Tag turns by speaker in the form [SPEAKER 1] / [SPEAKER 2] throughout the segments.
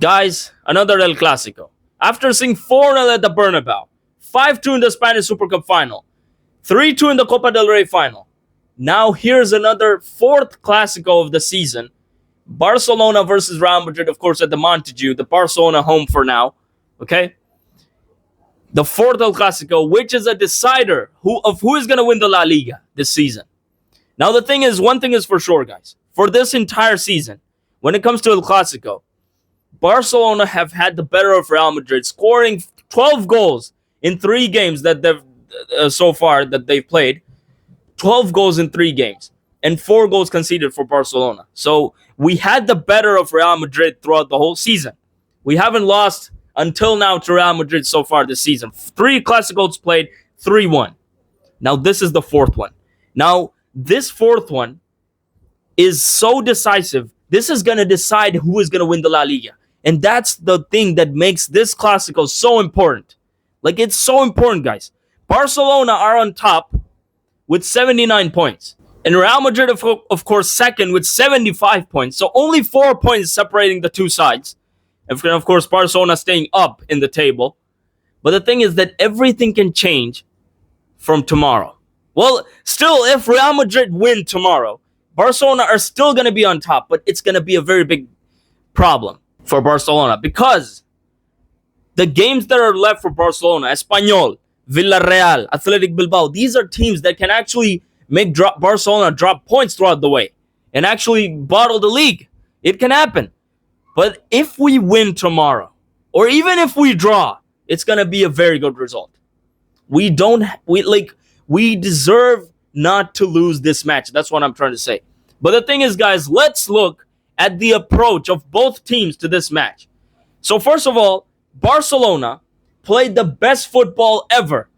[SPEAKER 1] Guys, another El Clasico. After seeing 4-0 at the Bernabeu, 5-2 in the Spanish Super Cup final, 3-2 in the Copa del Rey final, now here's another fourth Clasico of the season. Barcelona versus Real Madrid, of course, at the Montague. The Barcelona home for now. Okay? The fourth El Clasico, which is a decider of who is going to win the La Liga this season. Now, one thing is for sure, guys. For this entire season, when it comes to El Clasico, Barcelona have had the better of Real Madrid, scoring 12 goals in 3 games that they've so far that they've played. 12 goals in 3 games and 4 goals conceded for Barcelona. So we had the better of Real Madrid throughout the whole season. We haven't lost until now to Real Madrid so far this season. 3 Clásicos played, 3-1. Now this is the fourth one. Now this fourth one is so decisive. This is going to decide who is going to win the La Liga. And that's the thing that makes this Clásico so important. Like, it's so important, guys. Barcelona are on top with 79 points. And Real Madrid, of course, second with 75 points. So only 4 points separating the two sides. And of course, Barcelona staying up in the table. But the thing is that everything can change from tomorrow. Well, still, if Real Madrid win tomorrow, Barcelona are still going to be on top. But it's going to be a very big problem for Barcelona. Because the games that are left for Barcelona, Espanyol, Villarreal, Athletic Bilbao, these are teams that can actually make Barcelona drop points throughout the way and actually bottle the league. It can happen. But if we win tomorrow, or even if we draw, it's going to be a very good result. We deserve not to lose this match. That's what I'm trying to say. But the thing is, guys, let's look at the approach of both teams to this match. So first of all, Barcelona played the best football ever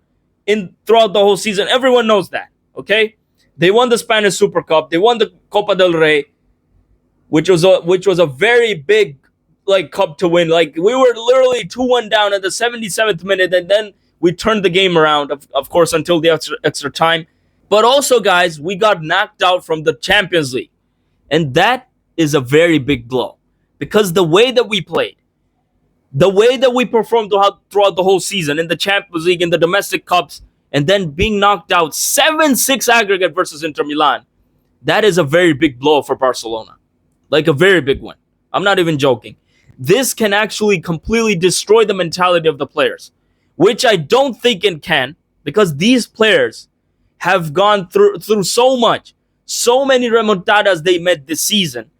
[SPEAKER 1] throughout the whole season. Everyone knows that, okay? They won the Spanish Super Cup. They won the Copa del Rey, which was a very big cup to win. Like, we were literally 2-1 down at the 77th minute, and then we turned the game around, of course, until the extra time. But also, guys, we got knocked out from the Champions League. And that is a very big blow. Because the way that we played, the way that we performed throughout the whole season in the Champions League, in the domestic cups, and then being knocked out 7-6 aggregate versus Inter Milan, that is a very big blow for Barcelona. Like, a very big one. I'm not even joking. This can actually completely destroy the mentality of the players, which I don't think it can, because these players have gone through so much, so many remontadas they met this season,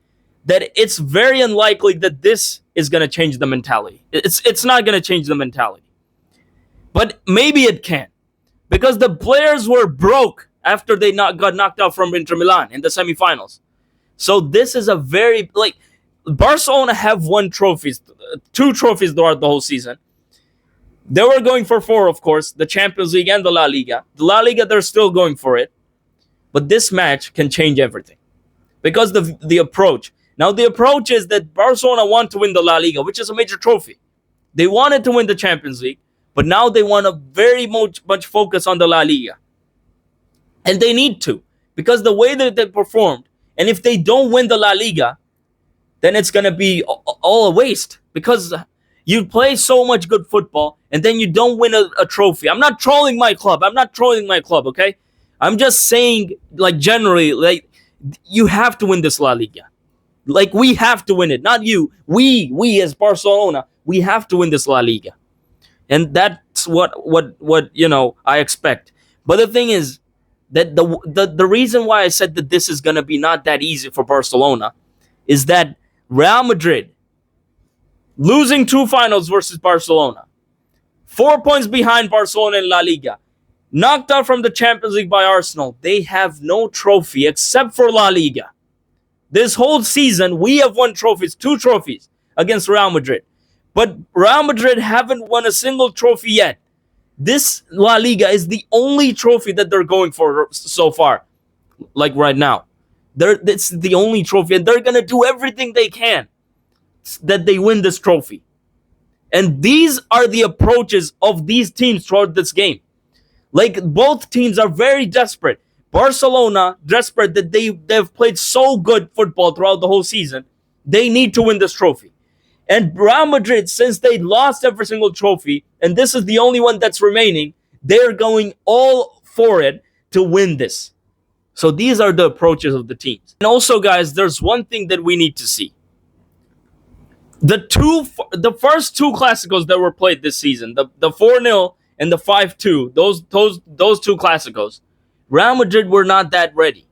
[SPEAKER 1] that it's very unlikely that this is going to change the mentality. It's not going to change the mentality. But maybe it can. Because the players were broke after they got knocked out from Inter Milan in the semifinals. So this is a very... Barcelona have won trophies, 2 trophies throughout the whole season. They were going for 4, of course, the Champions League and the La Liga. The La Liga, they're still going for it. But this match can change everything. Because the approach... Now, the approach is that Barcelona want to win the La Liga, which is a major trophy. They wanted to win the Champions League, but now they want to very much focus on the La Liga. And they need to, because the way that they performed, and if they don't win the La Liga, then it's going to be all a waste. Because you play so much good football, and then you don't win a trophy. I'm not trolling my club, okay? I'm just saying, generally, you have to win this La Liga. We have to win it, not you. We as Barcelona, we have to win this La Liga. And that's what I expect. But the thing is that the reason why I said that this is going to be not that easy for Barcelona is that Real Madrid losing 2 finals versus Barcelona, 4 points behind Barcelona in La Liga, knocked out from the Champions League by Arsenal. They have no trophy except for La Liga. This whole season, we have won trophies, 2 trophies against Real Madrid. But Real Madrid haven't won a single trophy yet. This La Liga is the only trophy that they're going for so far, right now. It's the only trophy, and they're going to do everything they can that they win this trophy. And these are the approaches of these teams throughout this game. Both teams are very desperate. Barcelona, desperate that they've played so good football throughout the whole season. They need to win this trophy. And Real Madrid, since they lost every single trophy, and this is the only one that's remaining, they're going all for it to win this. So these are the approaches of the teams. And also, guys, there's one thing that we need to see. The first two Clásicos that were played this season, the 4-0 and the 5-2, those two Clásicos, Real Madrid were not that ready.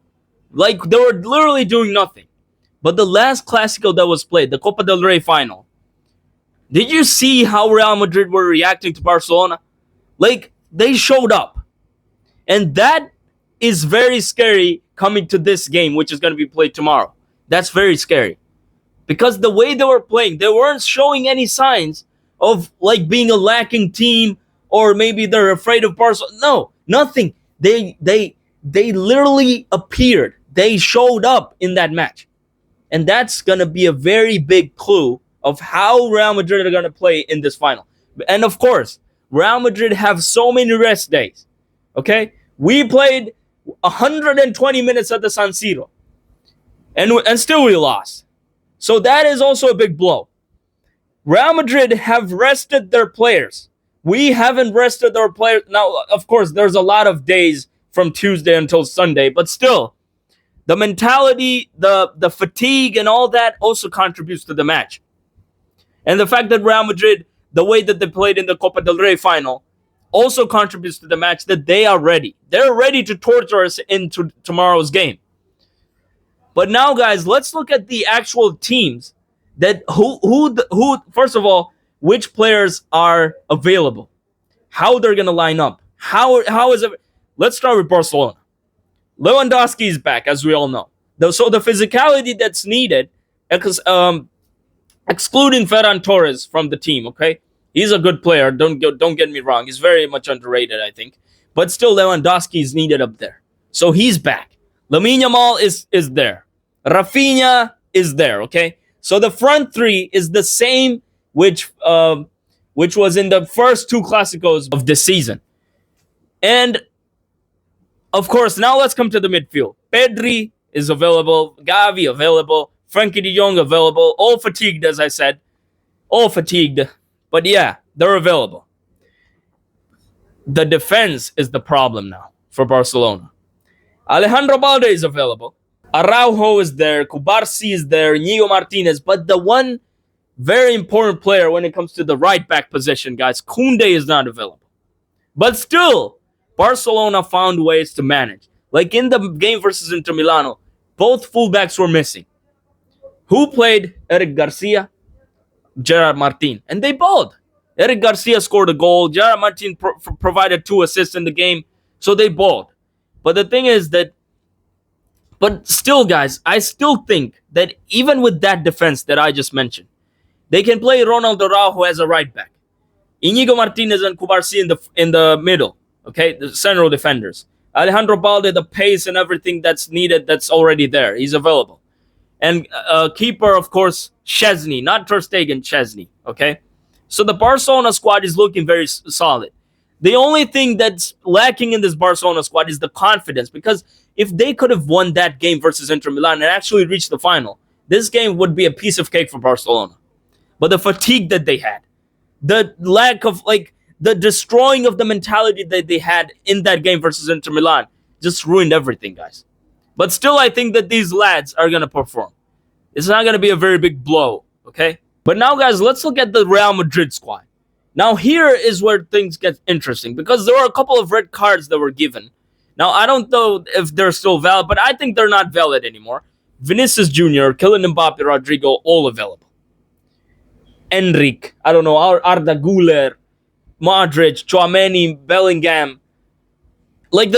[SPEAKER 1] Like, they were literally doing nothing. But the last Clásico that was played, the Copa del Rey final, did you see how Real Madrid were reacting to Barcelona? Like, they showed up. And that is very scary coming to this game, which is going to be played tomorrow. That's very scary. Because the way they were playing, they weren't showing any signs of like being a lacking team, or maybe they're afraid of Barcelona. No, nothing. They literally appeared. They showed up in that match. And that's going to be a very big clue of how Real Madrid are going to play in this final. And of course, Real Madrid have so many rest days. Okay? We played 120 minutes at the San Siro. And still we lost. So that is also a big blow. Real Madrid have rested their players. We haven't rested our players. Now, of course, there's a lot of days from Tuesday until Sunday, but still, the mentality, the fatigue, and all that also contributes to the match. And the fact that Real Madrid, the way that they played in the Copa del Rey final, also contributes to the match, that they are ready. They're ready to torture us into tomorrow's game. But now, guys, let's look at the actual teams that who first of all, which players are available, how they're gonna line up, how is it? Let's start with Barcelona. Lewandowski is back, as we all know. So the physicality that's needed, excluding Ferran Torres from the team, okay, he's a good player. Don't get me wrong. He's very much underrated, I think, but still Lewandowski is needed up there. So he's back. Lamine Yamal is there. Rafinha is there, okay? So the front three is the same, which was in the first two Clásicos of this season. And, of course, now let's come to the midfield. Pedri is available. Gavi available. Frankie de Jong available. All fatigued, as I said. All fatigued. But yeah, they're available. The defense is the problem now for Barcelona. Alejandro Balde is available. Araujo is there. Cubarsí is there. Inigo Martinez. But the one very important player when it comes to the right back position, guys, Koundé is not available. But still, Barcelona found ways to manage. Like in the game versus Inter Milano, both fullbacks were missing. Who played? Eric Garcia, Gerard Martin. And they balled. Eric Garcia scored a goal. Gerard Martin provided 2 assists in the game. So they balled. But the thing is that, but still, guys, I still think that even with that defense that I just mentioned, they can play Ronald Araujo as a right back. Inigo Martinez and Cubarsí in the middle, okay, the central defenders. Alejandro Balde, the pace and everything that's needed, that's already there. He's available. And keeper, of course, Szczesny, not Ter Stegen, Szczesny, okay? So the Barcelona squad is looking very solid. The only thing that's lacking in this Barcelona squad is the confidence, because if they could have won that game versus Inter Milan and actually reached the final, this game would be a piece of cake for Barcelona. But the fatigue that they had, the lack of, like, the destroying of the mentality that they had in that game versus Inter Milan just ruined everything, guys. But still, I think that these lads are going to perform. It's not going to be a very big blow, okay? But now, guys, let's look at the Real Madrid squad. Now, here is where things get interesting, because there were a couple of red cards that were given. Now, I don't know if they're still valid, but I think they're not valid anymore. Vinicius Jr., Kylian Mbappe, Rodrigo, all available. Enrique, I don't know, Arda Güler, Modric, Tchouaméni, Bellingham. Like,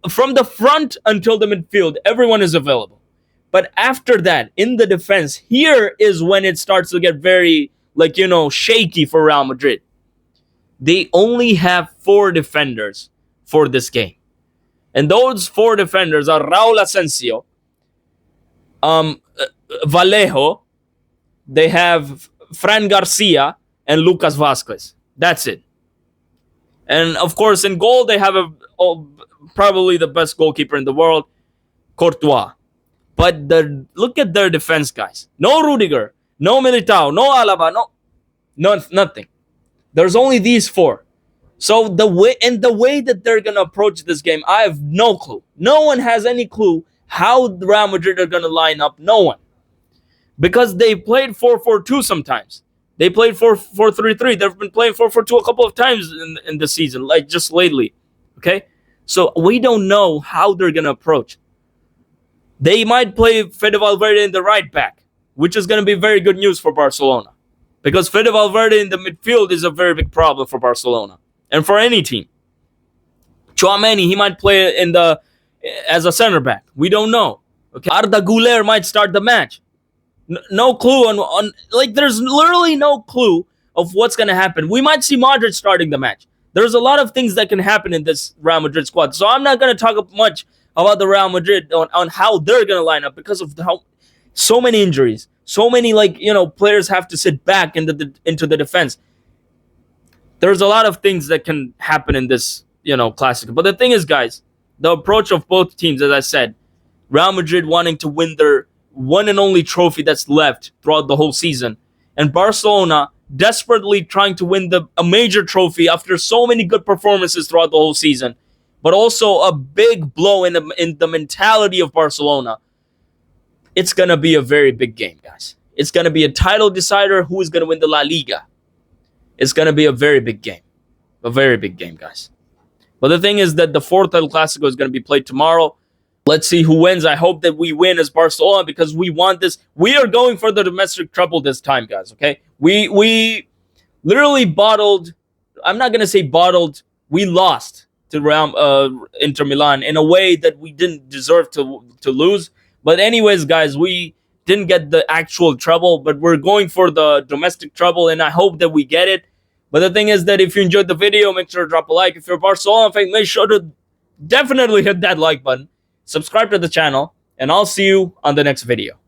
[SPEAKER 1] from the front until the midfield, everyone is available. But after that, in the defense, here is when it starts to get very, like, you know, shaky for Real Madrid. They only have 4 defenders for this game. And those 4 defenders are Raúl Asensio, Vallejo, they have Fran Garcia, and Lucas Vázquez. That's it. And, of course, in goal, they have probably the best goalkeeper in the world, Courtois. But look at their defense, guys. No Rudiger. No Militao, no Alaba, no nothing. There's only these four. So the way that they're gonna approach this game, I have no clue. No one has any clue how the Real Madrid are gonna line up. No one, because they played 4-4-2 sometimes. They played 4-4-3-3. They've been playing 4-4-2 a couple of times in the season, like just lately. Okay, so we don't know how they're gonna approach. They might play Fede Valverde in the right back, which is gonna be very good news for Barcelona, because Fede Valverde in the midfield is a very big problem for Barcelona and for any team. Tchouameni, he might play as a center back. We don't know. Okay, Arda Güler might start the match. No clue on like there's literally no clue of what's gonna happen. We might see Madrid starting the match. There's a lot of things that can happen in this Real Madrid squad. So I'm not gonna talk much about the Real Madrid on how they're gonna line up, because of how so many injuries, so many players have to sit back into the defense. There's a lot of things that can happen in this classic. But the thing is, guys, the approach of both teams, as I said, Real Madrid wanting to win their one and only trophy that's left throughout the whole season, and Barcelona desperately trying to win a major trophy after so many good performances throughout the whole season, but also a big blow in the mentality of Barcelona. It's going to be a very big game, guys. It's going to be a title decider. Who is going to win the La Liga? It's going to be a very big game. A very big game, guys. But the thing is that the fourth El Clasico is going to be played tomorrow. Let's see who wins. I hope that we win as Barcelona, because we want this. We are going for the domestic treble this time, guys, okay? We literally bottled. I'm not going to say bottled. We lost to Inter Milan in a way that we didn't deserve to lose. But anyways, guys, we didn't get the actual treble, but we're going for the domestic treble, and I hope that we get it. But the thing is that if you enjoyed the video, make sure to drop a like. If you're a Barcelona fan, make sure to definitely hit that like button. Subscribe to the channel, and I'll see you on the next video.